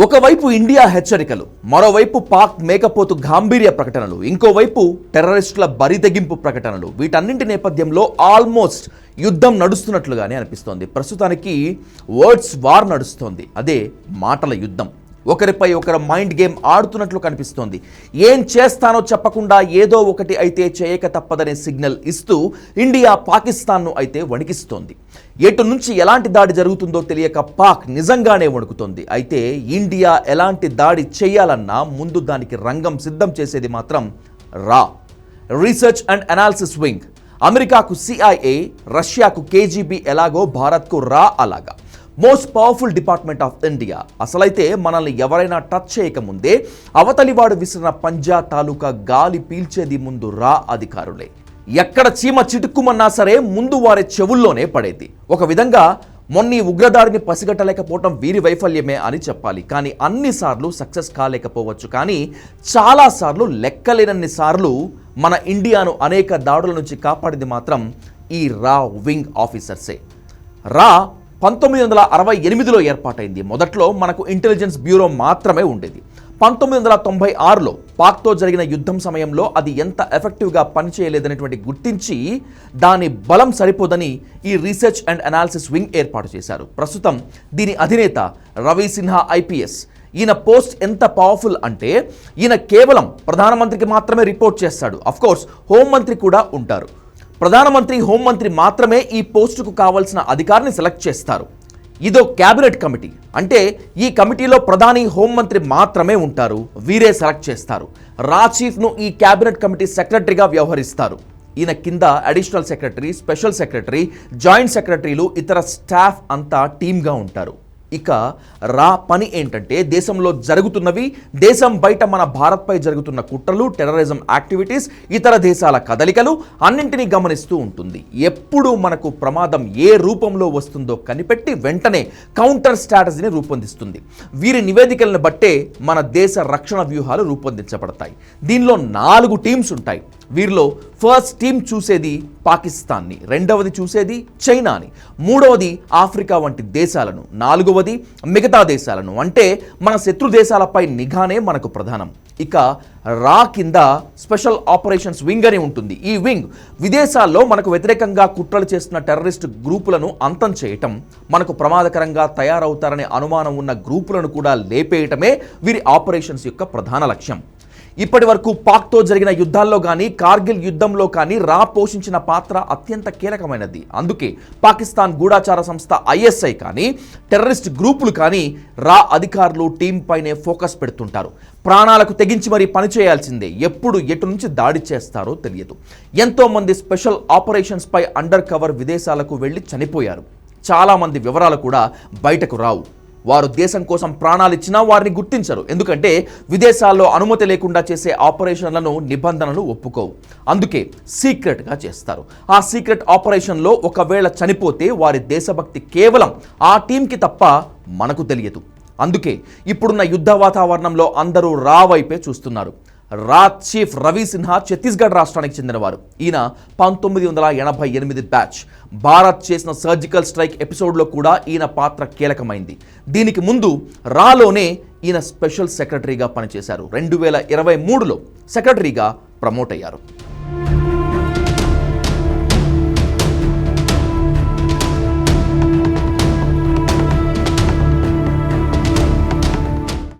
ఒకవైపు ఇండియా హెచ్చరికలు, మరోవైపు పాక్ మేకపోతు గాంభీర్య ప్రకటనలు, ఇంకోవైపు టెర్రరిస్టుల బరితెగింపు ప్రకటనలు. వీటన్నింటి నేపథ్యంలో ఆల్మోస్ట్ యుద్ధం నడుస్తున్నట్లుగానే అనిపిస్తోంది. ప్రస్తుతానికి వర్డ్స్ వార్ నడుస్తోంది, అదే మాటల యుద్ధం. ఒకరిపై ఒకరు మైండ్ గేమ్ ఆడుతున్నట్లు కనిపిస్తోంది. ఏం చేస్తానో చెప్పకుండా ఏదో ఒకటి అయితే చేయక తప్పదనే సిగ్నల్ ఇస్తూ ఇండియా పాకిస్తాన్ను అయితే వణికిస్తోంది. ఎటు నుంచి ఎలాంటి దాడి జరుగుతుందో తెలియక పాక్ నిజంగానే వణుకుతోంది. అయితే ఇండియా ఎలాంటి దాడి చేయాలన్నా ముందు దానికి రంగం సిద్ధం చేసేది మాత్రం రీసెర్చ్ అండ్ అనాలిసిస్ వింగ్. అమెరికాకు CIA, రష్యాకు KGB ఎలాగో భారత్కు అలాగా. Most powerful department of India. అసలైతే మనల్ని ఎవరైనా టచ్ చేయకముందే అవతలివాడు విసిరిన పంజా తాలూకా గాలి పీల్చేది ముందు అధికారులే. ఎక్కడ చీమ చిటుక్కుమన్నా సరే ముందు వారి చెవుల్లోనే పడేది. ఒక విధంగా మొన్న ఉగ్రదాడిని పసిగట్టలేకపోవటం వీరి వైఫల్యమే అని చెప్పాలి. కానీ అన్నిసార్లు సక్సెస్ కాలేకపోవచ్చు. కానీ చాలాసార్లు లెక్కలేనన్ని సార్లు మన ఇండియాను అనేక దాడుల నుంచి కాపాడింది మాత్రం ఈ వింగ్ ఆఫీసర్సే. 1968లో ఏర్పాటైంది. మొదట్లో మనకు ఇంటెలిజెన్స్ బ్యూరో మాత్రమే ఉండేది. 1996లో పాక్తో జరిగిన యుద్ధం సమయంలో అది ఎంత ఎఫెక్టివ్గా పనిచేయలేదనేటువంటి గుర్తించి దాని బలం సరిపోదని ఈ రీసెర్చ్ అండ్ అనాలిసిస్ వింగ్ ఏర్పాటు చేశారు. ప్రస్తుతం దీని అధినేత రవి సిన్హా IPS. ఈయన పోస్ట్ ఎంత పవర్ఫుల్ అంటే ఈయన కేవలం ప్రధానమంత్రికి మాత్రమే రిపోర్ట్ చేస్తాడు. అఫ్కోర్స్ హోంమంత్రి కూడా ఉంటారు. ప్రధానమంత్రి, హోంమంత్రి మాత్రమే ఈ పోస్టుకు కావాల్సిన అధికారిని సెలెక్ట్ చేస్తారు. ఇదో క్యాబినెట్ కమిటీ. అంటే ఈ కమిటీలో ప్రధాని, హోంమంత్రి మాత్రమే ఉంటారు. వీరే సెలెక్ట్ చేస్తారు. చీఫ్ను ఈ క్యాబినెట్ కమిటీ సెక్రటరీగా వ్యవహరిస్తారు. ఈయన కింద additional secretary, special secretary, joint సెక్రటరీలు, ఇతర స్టాఫ్ అంతా టీమ్గా ఉంటారు. ఇక పని ఏంటంటే దేశంలో జరుగుతున్నవి, దేశం బయట మన భారత్పై జరుగుతున్న కుట్రలు, టెర్రరిజం యాక్టివిటీస్, ఇతర దేశాల కదలికలు అన్నింటినీ గమనిస్తూ ఉంటుంది. ఎప్పుడు మనకు ప్రమాదం ఏ రూపంలో వస్తుందో కనిపెట్టి వెంటనే కౌంటర్ స్ట్రాటజీని రూపొందిస్తుంది. వీరి నివేదికలను బట్టే మన దేశ రక్షణ వ్యూహాలు రూపొందించబడతాయి. దీనిలో 4 టీమ్స్ ఉంటాయి. వీరిలో ఫస్ట్ టీమ్ చూసేది పాకిస్తాన్ని, రెండవది చూసేది చైనాని, మూడవది ఆఫ్రికా వంటి దేశాలను, నాలుగవది మిగతా దేశాలను. అంటే మన శత్రు దేశాలపై నిఘానే మనకు ప్రధానం. ఇక కింద స్పెషల్ ఆపరేషన్స్ వింగ్ అని ఉంటుంది. ఈ వింగ్ విదేశాల్లో మనకు వ్యతిరేకంగా కుట్రలు చేస్తున్న టెర్రరిస్ట్ గ్రూపులను అంతం చేయటం, మనకు ప్రమాదకరంగా తయారవుతారనే అనుమానం ఉన్న గ్రూపులను కూడా లేపేయటమే వీరి ఆపరేషన్స్ యొక్క ప్రధాన లక్ష్యం. ఇప్పటి వరకు పాక్తో జరిగిన యుద్ధాల్లో కానీ, కార్గిల్ యుద్ధంలో కానీ పోషించిన పాత్ర అత్యంత కీలకమైనది. అందుకే పాకిస్తాన్ గూఢాచార సంస్థ ISI కానీ, టెర్రరిస్ట్ గ్రూపులు కానీ అధికారులు టీం పైనే ఫోకస్ పెడుతుంటారు. ప్రాణాలకు తెగించి మరీ పనిచేయాల్సిందే. ఎప్పుడు ఎటు నుంచి దాడి చేస్తారో తెలియదు. ఎంతోమంది స్పెషల్ ఆపరేషన్స్ పై అండర్ కవర్ విదేశాలకు వెళ్ళి చనిపోయారు. చాలామంది వివరాలు కూడా బయటకు రావు. వారు దేశం కోసం ప్రాణాలిచ్చినా వారిని గుర్తించరు. ఎందుకంటే విదేశాల్లో అనుమతి లేకుండా చేసే ఆపరేషన్లను నిబంధనలు ఒప్పుకోవు. అందుకే సీక్రెట్గా చేస్తారు. ఆ సీక్రెట్ ఆపరేషన్లో ఒకవేళ చనిపోతే వారి దేశభక్తి కేవలం ఆ టీంకి తప్ప మనకు తెలియదు. అందుకే ఇప్పుడున్న యుద్ధ వాతావరణంలో అందరూ వైపే చూస్తున్నారు. చీఫ్ రవి సిన్హా ఛత్తీస్గఢ్ రాష్ట్రానికి చెందినవారు. ఈయన 1988 బ్యాచ్. భారత్ చేసిన సర్జికల్ స్ట్రైక్ ఎపిసోడ్లో కూడా ఈయన పాత్ర కీలకమైంది. దీనికి ముందు లోనే ఈయన స్పెషల్ సెక్రటరీగా పనిచేశారు. 2023లో సెక్రటరీగా ప్రమోట్ అయ్యారు.